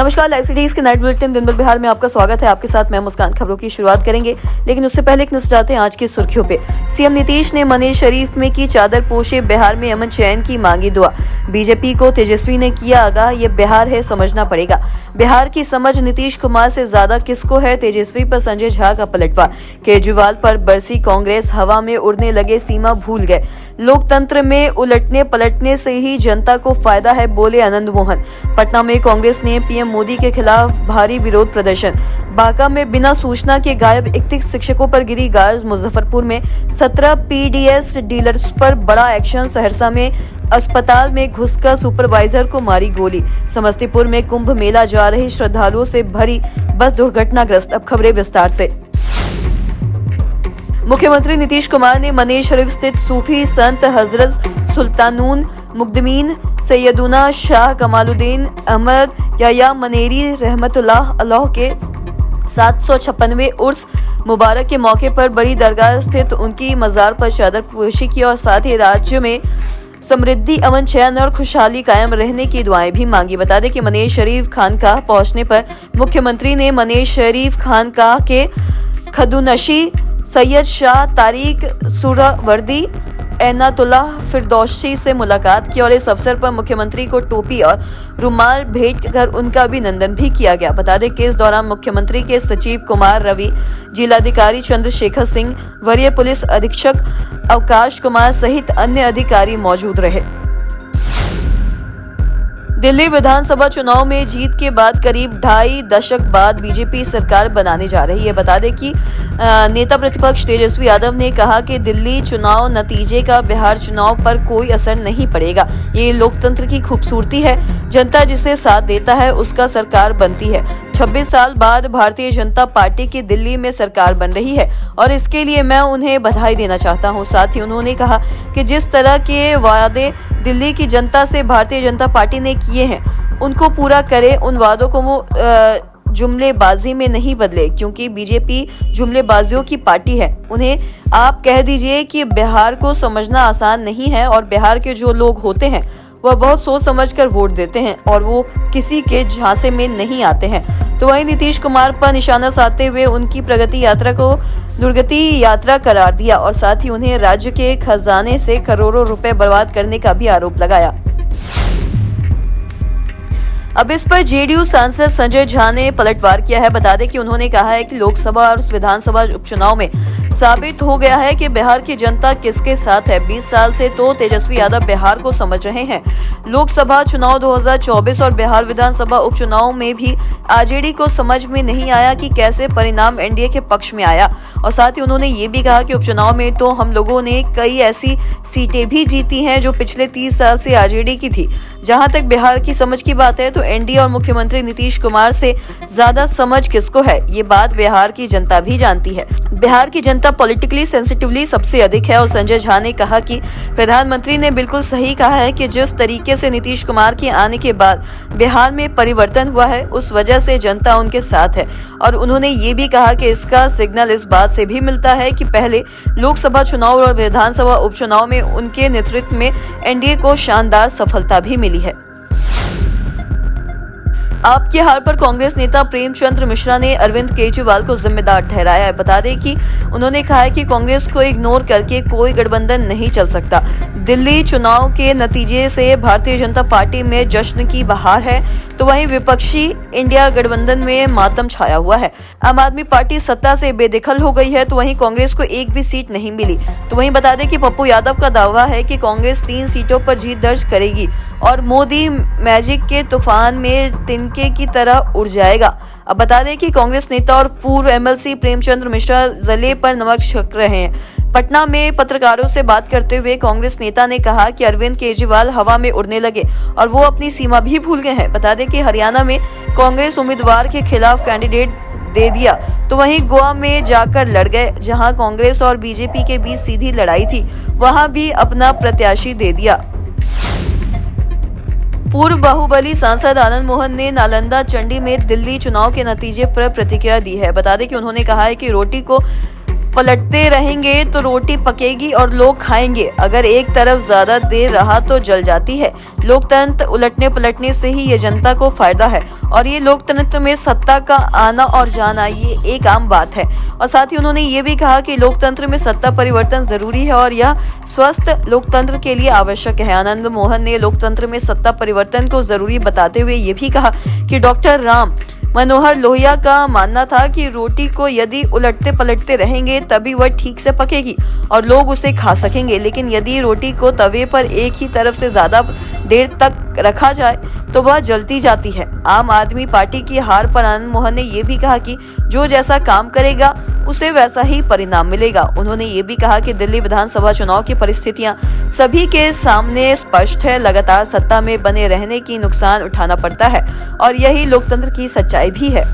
नमस्कार, live cities के night bulletin दिन भर बिहार में आपका स्वागत है। आपके साथ मैं मुस्कान। खबरों की शुरुआत करेंगे, लेकिन उससे पहले एक नजर डालते हैं आज की सुर्खियों पे। सीएम नीतीश ने मनेर शरीफ में की चादर पोशे, बिहार में अमन चैन की मांगी दुआ। बीजेपी को तेजस्वी ने किया आगाह, ये बिहार है समझना पड़ेगा। बिहार की समझ नीतीश कुमार से ज्यादा किसको है? तेजस्वी पर संजय झा का पलटवार। केजरीवाल पर बरसी कांग्रेस, हवा में उड़ने लगे सीमा भूल गए। लोकतंत्र में उलटने पलटने से ही जनता को फायदा है, बोले आनंद मोहन। पटना में कांग्रेस ने पीएम मोदी के खिलाफ भारी विरोध प्रदर्शन। बांका में बिना सूचना के गायब 31 शिक्षकों पर गिरी गाज। मुजफ्फरपुर में 17 पीडीएस डीलर्स पर बड़ा एक्शन। सहरसा में अस्पताल में घुसकर सुपरवाइजर को मारी गोली। समस्तीपुर में कुंभ मेला जा रहे श्रद्धालुओं से भरी बस दुर्घटनाग्रस्त। अब खबरें विस्तार से। मुख्यमंत्री नीतीश कुमार ने मनेर शरीफ स्थित सूफी संत हजरत सुल्तानुन मुक़द्दमीन सैयदुना शाह कमालुद्दीन अहमद याया मनेरी रहमतुल्लाह अलैह के 756वें उर्स मुबारक के मौके पर बड़ी दरगाह स्थित उनकी मजार पर चादर पोशी की और साथ ही राज्य में समृद्धि, अमन, चैन और खुशहाली कायम रहने की दुआएं भी मांगी। बता दें कि मनेर शरीफ खानकाह पहुंचने पर मुख्यमंत्री ने मनेर शरीफ खानकाह के खदुनशी सैयद शाह तारिक सुहरावर्दी एनातुल्लाह फिरदौसी से मुलाकात की और इस अवसर पर मुख्यमंत्री को टोपी और रुमाल भेंट कर उनका अभिनंदन भी किया गया। बता दें कि इस दौरान मुख्यमंत्री के सचिव कुमार रवि, जिलाधिकारी चंद्रशेखर सिंह, वरीय पुलिस अधीक्षक अवकाश कुमार सहित अन्य अधिकारी मौजूद रहे। दिल्ली विधानसभा चुनाव में जीत के बाद करीब 2.5 दशक बाद बीजेपी सरकार बनाने जा रही है। बता दें कि नेता प्रतिपक्ष तेजस्वी यादव ने कहा कि दिल्ली चुनाव नतीजे का बिहार चुनाव पर कोई असर नहीं पड़ेगा। ये लोकतंत्र की खूबसूरती है, जनता जिसे साथ देता है उसका सरकार बनती है। 26 साल बाद भारतीय जनता पार्टी की दिल्ली में सरकार बन रही है और इसके लिए मैं उन्हें बधाई देना चाहता हूं। साथ ही उन्होंने कहा कि जिस तरह के वादे दिल्ली की जनता से भारतीय जनता पार्टी ने किए हैं उनको पूरा करे। उन वादों को वो जुमलेबाजी में नहीं बदले, क्योंकि बीजेपी जुमलेबाजियों की पार्टी है। उन्हें आप कह दीजिए कि बिहार को समझना आसान नहीं है और बिहार के जो लोग होते हैं वह बहुत सोच समझकर वोट देते हैं और वो किसी के झांसे में नहीं आते हैं। तो वहीं नीतीश कुमार पर निशाना साधते हुए उनकी प्रगति यात्रा को दुर्गति यात्रा करार दिया और साथ ही उन्हें राज्य के खजाने से करोड़ों रुपए बर्बाद करने का भी आरोप लगाया। अब इस पर जेडीयू सांसद संजय झा ने पलटवार किया है। बता दें कि उन्होंने कहा है कि लोकसभा और विधानसभा उपचुनाव में साबित हो गया है कि बिहार की जनता किसके साथ है। 20 साल से तो तेजस्वी यादव बिहार को समझ रहे हैं। लोकसभा चुनाव 2024 और बिहार विधानसभा उपचुनाव में भी आरजेडी को समझ में नहीं आया कि कैसे परिणाम एनडीए के पक्ष में आया। और साथ ही उन्होंने ये भी कहा कि उपचुनाव में तो हम लोगों ने कई ऐसी सीटें भी जीती हैं जो पिछले 30 साल से आरजेडी की थी। जहां तक बिहार की समझ की बात है तो एनडीए और मुख्यमंत्री नीतीश कुमार से ज्यादा समझ किसको है, ये बात बिहार की जनता भी जानती है। बिहार की जनता पॉलिटिकली सेंसिटिवली सबसे अधिक है। और संजय झा ने कहा कि प्रधानमंत्री ने बिल्कुल सही कहा है कि जिस तरीके से नीतीश कुमार के आने के बाद बिहार में परिवर्तन हुआ है उस वजह से जनता उनके साथ है। और उन्होंने ये भी कहा कि इसका सिग्नल इस बात से भी मिलता है कि पहले लोकसभा चुनाव और विधानसभा उपचुनाव में उनके नेतृत्व में एनडीए को शानदार सफलता भी मिली है। आपकी हार पर कांग्रेस नेता प्रेमचंद्र मिश्रा ने अरविंद केजरीवाल को जिम्मेदार ठहराया है। बता दें कि उन्होंने कहा है कि कांग्रेस को इग्नोर करके कोई गठबंधन नहीं चल सकता। दिल्ली चुनाव के नतीजे से भारतीय जनता पार्टी में जश्न की बहार है, तो वहीं विपक्षी इंडिया गठबंधन में मातम छाया हुआ है। आम आदमी पार्टी सत्ता से बेदखल हो गई है, तो वहीं कांग्रेस को एक भी सीट नहीं मिली। तो वहीं बता दें कि पप्पू यादव का दावा है कि कांग्रेस 3 सीटों पर जीत दर्ज करेगी और मोदी मैजिक के तूफान में तिनके की तरह उड़ जाएगा। अब बता दें कि कांग्रेस नेता और पूर्व एमएलसी प्रेमचंद्र मिश्रा जले पर नमक छिड़क रहे हैं। पटना में पत्रकारों से बात करते हुए कांग्रेस नेता ने कहा कि अरविंद केजरीवाल हवा में उड़ने लगे और वो अपनी सीमा भी भूल गए हैं। बता दें कि हरियाणा में कांग्रेस उम्मीदवार के खिलाफ कैंडिडेट दे दिया, तो वहीं गोवा में जाकर लड़ गए। जहां कांग्रेस और बीजेपी के बीच सीधी लड़ाई थी, वहां भी अपना प्रत्याशी दे दिया। पूर्व बाहुबली सांसद आनंद मोहन ने नालंदा चंडी में दिल्ली चुनाव के नतीजे पर प्रतिक्रिया दी है। बता दें कि उन्होंने कहा है कि रोटी को पलटते रहेंगे तो रोटी पकेगी और लोग खाएंगे। अगर एक तरफ ज्यादा देर रहा तो जल जाती है। लोकतंत्र उलटने पलटने से ही ये जनता को फायदा है और ये लोकतंत्र में सत्ता का आना और जाना ये एक आम बात है। और साथ ही उन्होंने ये भी कहा कि लोकतंत्र में सत्ता परिवर्तन जरूरी है और यह स्वस्थ लोकतंत्र के लिए आवश्यक है। आनंद मोहन ने लोकतंत्र में सत्ता परिवर्तन को जरूरी बताते हुए ये भी कहा कि डॉक्टर राम मनोहर लोहिया का मानना था कि रोटी को यदि उलटते पलटते रहेंगे तभी वह ठीक से पकेगी और लोग उसे खा सकेंगे, लेकिन यदि रोटी को तवे पर एक ही तरफ से ज्यादा देर तक रखा जाए तो वह जलती जाती है। आम आदमी पार्टी की हार पर आनंद मोहन ने यह भी कहा कि जो जैसा काम करेगा उसे वैसा ही परिणाम मिलेगा। उन्होंने ये भी कहा कि दिल्ली विधानसभा चुनाव की परिस्थितियां सभी के सामने स्पष्ट है। लगातार सत्ता में बने रहने की नुकसान उठाना पड़ता है और यही लोकतंत्र की सच्चाई भी है।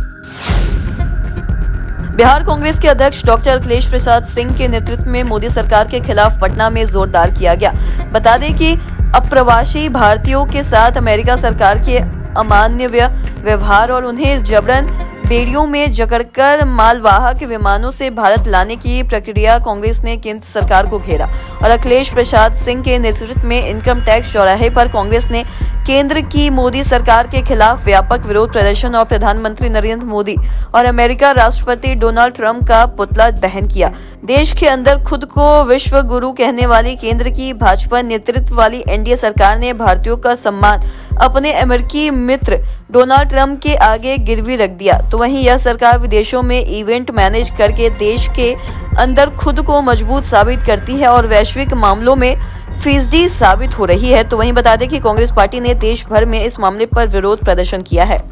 बिहार कांग्रेस के अध्यक्ष डॉक्टर अखिलेश प्रसाद सिंह के नेतृत्व में मोदी सरकार के खिलाफ पटना में जोरदार किया गया। बता दें कि अप्रवासी भारतीयों के साथ अमेरिका सरकार के अमान्य व्यवहार और उन्हें जबरन बेड़ियों में जकड़कर मालवाहक विमानों से भारत लाने की प्रक्रिया कांग्रेस ने केंद्र सरकार को घेरा और अखिलेश प्रसाद सिंह के नेतृत्व में इनकम टैक्स चौराहे पर कांग्रेस ने केंद्र की मोदी सरकार के खिलाफ व्यापक विरोध प्रदर्शन और प्रधानमंत्री नरेंद्र मोदी और अमेरिका राष्ट्रपति डोनाल्ड ट्रंप का पुतला दहन किया। देश के अंदर खुद को विश्व गुरु कहने वाली केंद्र की भाजपा नेतृत्व वाली एनडीए सरकार ने भारतीयों का सम्मान अपने अमेरिकी मित्र डोनाल्ड ट्रंप के आगे गिरवी रख दिया, तो वहीं यह सरकार विदेशों में इवेंट मैनेज करके देश के अंदर खुद को मजबूत साबित करती है और वैश्विक मामलों में फीसदी साबित हो रही है। तो वहीं बता दें कि कांग्रेस पार्टी ने देश भर में इस मामले पर विरोध प्रदर्शन किया है।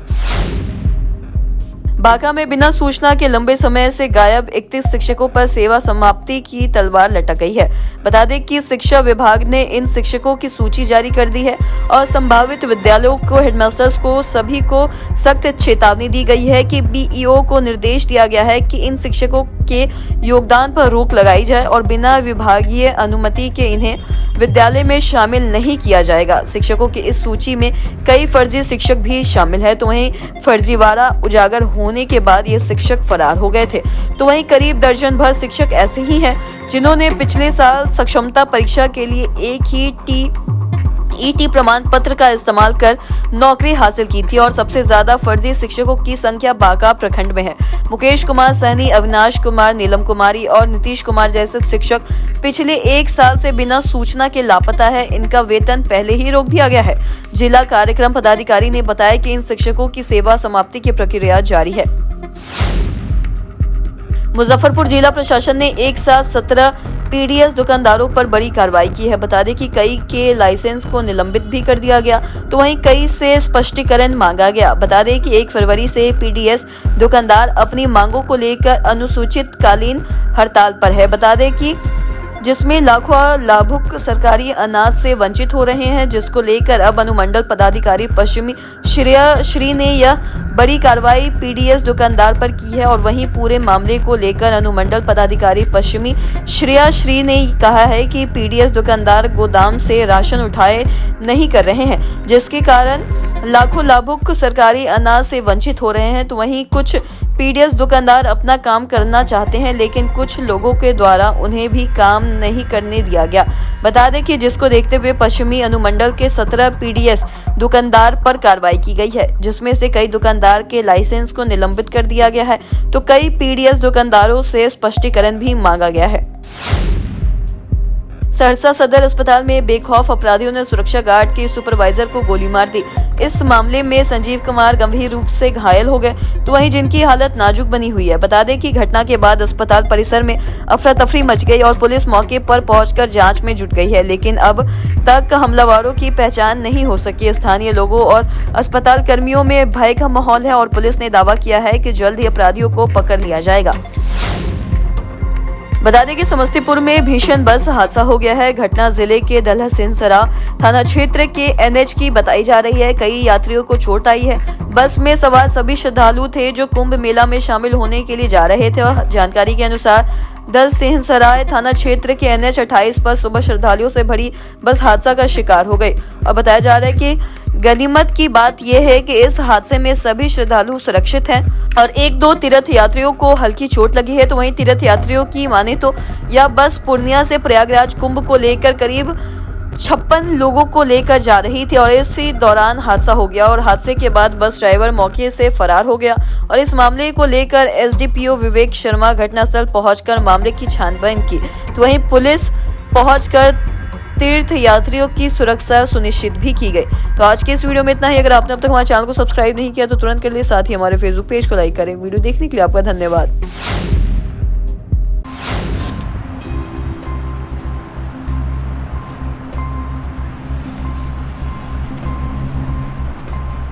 बांका में बिना सूचना के लंबे समय से गायब 31 शिक्षकों पर सेवा समाप्ति की तलवार लटक गई है। बता दें कि शिक्षा विभाग ने इन शिक्षकों की सूची जारी कर दी है और संभावित विद्यालयों को हेडमास्टर्स को सभी को सख्त चेतावनी दी गई है कि बीईओ को निर्देश दिया गया है कि इन शिक्षकों के योगदान पर रोक लगाई जाए और बिना विभागीय अनुमति के इन्हें विद्यालय में शामिल नहीं किया जाएगा। शिक्षकों की इस सूची में कई फर्जी शिक्षक भी शामिल है, तो वहीं फर्जीवाड़ा उजागर होने के बाद ये शिक्षक फरार हो गए थे। तो वहीं करीब दर्जन भर शिक्षक ऐसे ही हैं जिन्होंने पिछले साल सक्षमता परीक्षा के लिए एक ही ईटी प्रमाण पत्र का इस्तेमाल कर नौकरी हासिल की थी और सबसे ज्यादा फर्जी शिक्षकों की संख्या बांका प्रखंड में है। मुकेश कुमार सहनी, अविनाश कुमार, नीलम कुमारी और नीतीश कुमार जैसे शिक्षक पिछले 1 साल से बिना सूचना के लापता है। इनका वेतन पहले ही रोक दिया गया है। जिला कार्यक्रम पदाधिकारी ने बताया कि इन शिक्षकों की सेवा समाप्ति की प्रक्रिया जारी है। मुजफ्फरपुर जिला प्रशासन ने एक साथ 17 पीडीएस दुकानदारों पर बड़ी कार्रवाई की है। बता दें कि कई के लाइसेंस को निलंबित भी कर दिया गया, तो वहीं कई से स्पष्टीकरण मांगा गया। बता दें कि 1 फरवरी से पीडीएस दुकानदार अपनी मांगों को लेकर अनिश्चितकालीन हड़ताल पर है। बता दें कि जिसमें लाखों लाभुक सरकारी अनाज से वंचित हो रहे हैं, जिसको लेकर अब अनुमंडल पदाधिकारी पश्चिमी श्रेया श्री ने यह बड़ी कार्रवाई पीडीएस दुकानदार पर की है और वहीं पूरे मामले को लेकर अनुमंडल पदाधिकारी पश्चिमी श्रेया श्री ने कहा है कि पीडीएस दुकानदार गोदाम से राशन उठाए नहीं कर रहे हैं, जिसके कारण लाखों लाभुक सरकारी अनाज से वंचित हो रहे हैं। तो वहीं कुछ पीडीएस दुकानदार अपना काम करना चाहते हैं, लेकिन कुछ लोगों के द्वारा उन्हें भी काम नहीं करने दिया गया। बता दें कि जिसको देखते हुए पश्चिमी अनुमंडल के 17 पीडीएस दुकानदार पर कार्रवाई की गई है, जिसमें से कई दुकानदार के लाइसेंस को निलंबित कर दिया गया है, तो कई पीडीएस दुकानदारों से स्पष्टीकरण भी मांगा गया है। सहरसा सदर अस्पताल में बेखौफ अपराधियों ने सुरक्षा गार्ड के सुपरवाइजर को गोली मार दी। इस मामले में संजीव कुमार गंभीर रूप से घायल हो गए, तो वहीं जिनकी हालत नाजुक बनी हुई है। बता दें कि घटना के बाद अस्पताल परिसर में अफरा तफरी मच गई और पुलिस मौके पर पहुंचकर जांच में जुट गई है, लेकिन अब तक हमलावरों की पहचान नहीं हो सकी। स्थानीय लोगों और अस्पताल कर्मियों में भय का माहौल है और पुलिस ने दावा किया है कि जल्द ही अपराधियों को पकड़ लिया जाएगा। बता दें कि समस्तीपुर में भीषण बस हादसा हो गया है। घटना जिले के दलहसिनसरा थाना क्षेत्र के एनएच की बताई जा रही है। कई यात्रियों को चोट आई है। बस में सवार सभी श्रद्धालु थे जो कुंभ मेला में शामिल होने के लिए जा रहे थे। जानकारी के अनुसार दल सिंहसराय थाना क्षेत्र के NH 28 पर सुबह श्रद्धालुओं से भरी बस हादसा का शिकार हो गई और बताया जा रहा है कि गनीमत की बात यह है कि इस हादसे में सभी श्रद्धालु सुरक्षित हैं और 1-2 तीर्थ यात्रियों को हल्की चोट लगी है। तो वहीं तीर्थ यात्रियों की माने तो यह बस पूर्णिया से प्रयागराज कुंभ को लेकर करीब 56 लोगों को लेकर जा रही थी और इसी दौरान हादसा हो गया और हादसे के बाद बस ड्राइवर मौके से फरार हो गया और इस मामले को लेकर SDPO विवेक शर्मा घटनास्थल पहुंचकर मामले की छानबीन की। तो वहीं पुलिस पहुंचकर तीर्थ यात्रियों की सुरक्षा सुनिश्चित भी की गई। तो आज के इस वीडियो में इतना ही। अगर आपने अब तक हमारे चैनल को सब्सक्राइब नहीं किया तो तुरंत कर लिए, साथ ही हमारे फेसबुक पेज को लाइक करें। वीडियो देखने के लिए आपका धन्यवाद।